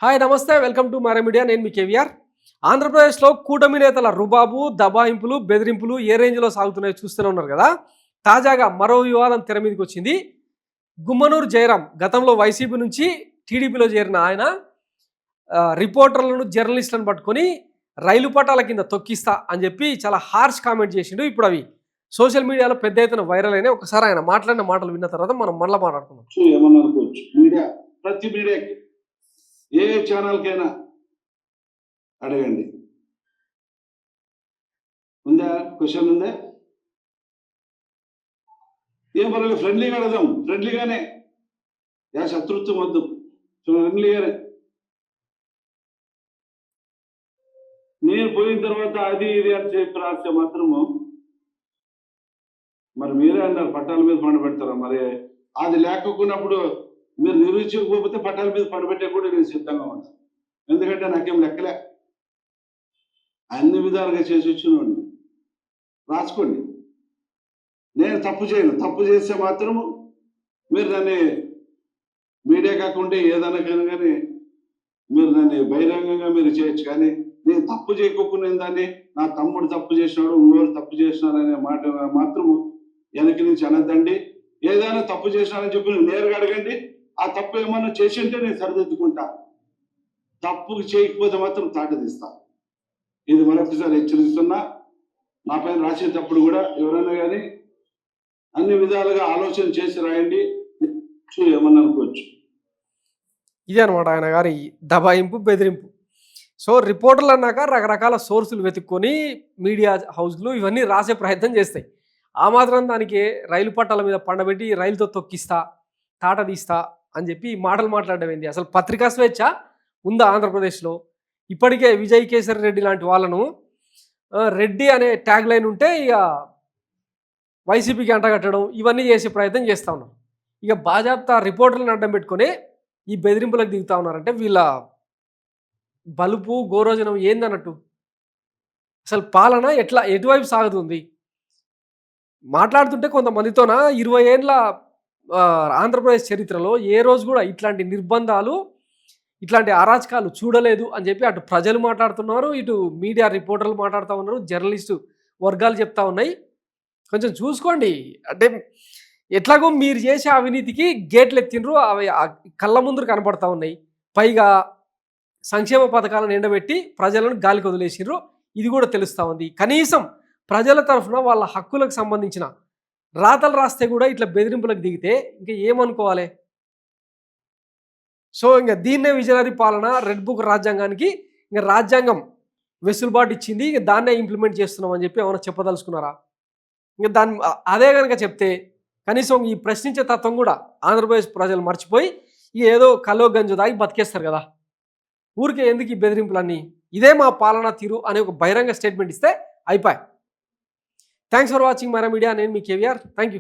Hi నమస్తే welcome to Mara media. నేను మీ కేవీఆర్. ఆంధ్రప్రదేశ్లో కూటమి నేతల రుబాబు దబాయింపులు బెదిరింపులు ఏ రేంజ్లో సాగుతున్నాయో చూస్తూనే ఉన్నారు కదా. తాజాగా మరో వివాదం తెర మీదకి వచ్చింది. గుమ్మనూరు జయరాం గతంలో వైసీపీ నుంచి టీడీపీలో చేరిన ఆయన రిపోర్టర్లను జర్నలిస్టులను పట్టుకొని రైలు పట్టాల కింద తొక్కిస్తా అని చెప్పి చాలా హార్ష్ కామెంట్ చేసిండు. ఇప్పుడు అవి సోషల్ మీడియాలో పెద్ద ఎత్తున వైరల్ అయినాయి. ఒకసారి ఆయన మాట్లాడిన మాటలు విన్న తర్వాత మనం మళ్ళీ మాట్లాడుకుందాం. ప్రతి మీడియాకి ఏ ఛానల్కైనా అడగండి. ఉందా? క్వశ్చన్ ఉందా? ఏం పర్వాలేదు, ఫ్రెండ్లీగా అడదాం. ఫ్రెండ్లీగానే, శత్రుత్వం వద్దు, ఫ్రెండ్లీగానే. నేను పోయిన తర్వాత అది ఇది అని చెప్పి రాస్తే మాత్రము మరి మీరే అన్నారు పట్టాల మీద పండబెడతారా? మరి అది లేకపోయినప్పుడు మీరు నిరూపించకపోతే పట్టాల మీద పండబెట్టే కూడా నేను సిద్ధంగా ఉంటాను. ఎందుకంటే నాకేం లెక్కలే, అన్ని విధాలుగా చేసి వచ్చినవాడిని. రాసుకోండి. నేను తప్పు చేయను. తప్పు చేస్తే మాత్రము మీరు దాన్ని మీడియా కాకుండా ఏదైనా కానీ మీరు దాన్ని బహిరంగంగా మీరు చేయొచ్చు. కానీ నేను తప్పు చేయకపోయిన దాన్ని నా తమ్ముడు తప్పు చేసినాడు, ఇంకోరు తప్పు చేసినాడు అనే మాట మాత్రము వెనక్కి నుంచి అనద్దండి. ఏదైనా తప్పు చేసినారని చెప్పి నేరుగా అడగండి. ఆ తప్పు ఏమన్నా చేసి ఉంటే నేను సరిదిద్దుకుంటా. తప్పు చేయకపోతే మాత్రం తాట తీస్తా. ఇది మరొకసారి హెచ్చరిస్తున్నా. నా పైన రాసేటప్పుడు కూడా ఎవరైనా కానీ అన్ని విధాలుగా ఆలోచన చేసి రాయండి. ఏమన్నా అనుకోవచ్చు. ఇదే అనమాట ఆయన గారి దబాయింపు బెదిరింపు. సో రిపోర్టర్లు అన్నాక రకరకాల సోర్సులు వెతుక్కొని మీడియా హౌస్లు ఇవన్నీ రాసే ప్రయత్నం చేస్తాయి. ఆ మాత్రం దానికి రైలు పట్టాల మీద పండబెట్టి రైలుతో తొక్కిస్తా తాట తీస్తా అని చెప్పి మాటలు మాట్లాడడం ఏంది? అసలు పత్రికా స్వేచ్ఛ ఉందా ఆంధ్రప్రదేశ్లో? ఇప్పటికే విజయ్ కేసరి రెడ్డి లాంటి వాళ్ళను రెడ్డి అనే ట్యాగ్ లైన్ ఉంటే ఇక వైసీపీకి అంటగట్టడం ఇవన్నీ చేసే ప్రయత్నం చేస్తూ ఉన్నారు. ఇక బాజాప్తా రిపోర్టర్లను అడ్డం పెట్టుకొని ఈ బెదిరింపులకు దిగుతూ ఉన్నారంటే వీళ్ళ బలుపు గోరోజనం ఏందన్నట్టు. అసలు పాలన ఎటువైపు సాగుతుంది? మాట్లాడుతుంటే కొంతమందితోన 20 ఏళ్ళ ఆంధ్రప్రదేశ్ చరిత్రలో ఏ రోజు కూడా ఇట్లాంటి నిర్బంధాలు ఇట్లాంటి అరాచకాలు చూడలేదు అని చెప్పి అటు ప్రజలు మాట్లాడుతున్నారు, ఇటు మీడియా రిపోర్టర్లు మాట్లాడుతూ ఉన్నారు, జర్నలిస్టు వర్గాలు చెప్తా ఉన్నాయి. కొంచెం చూసుకోండి. అంటే ఎట్లాగో మీరు చేసే అవినీతికి గేట్లు ఎత్తిండ్రు, అవి కళ్ళ ముందు కనపడతా ఉన్నాయి. పైగా సంక్షేమ పథకాలను ఎండబెట్టి ప్రజలను గాలికి వదిలేసిర్రు, ఇది కూడా తెలుస్తూ ఉంది. కనీసం ప్రజల తరఫున వాళ్ళ హక్కులకు సంబంధించిన రాతలు రాస్తే కూడా ఇట్లా బెదిరింపులకు దిగితే ఇంకా ఏమనుకోవాలి? సో ఇంకా దీన్నే విజనరీ పాలన, రెడ్ బుక్ రాజ్యాంగానికి ఇంకా రాజ్యాంగం వెసులుబాటు ఇచ్చింది, ఇంకా దాన్నే ఇంప్లిమెంట్ చేస్తున్నాం అని చెప్పి ఏమైనా చెప్పదలుచుకున్నారా? ఇంకా దాన్ని అదే కనుక చెప్తే కనీసం ఈ ప్రశ్నించే తత్వం కూడా ఆంధ్రప్రదేశ్ ప్రజలు మర్చిపోయి ఏదో కలో గంజు దాగి బతికేస్తారు కదా. ఊరికే ఎందుకు ఈ బెదిరింపులన్నీ? ఇదే మా పాలనా తీరు అనే ఒక బహిరంగ స్టేట్మెంట్ ఇస్తే అయిపోయి. Thanks for watching Mara media. నేను మీ కేవీఆర్. Thank you.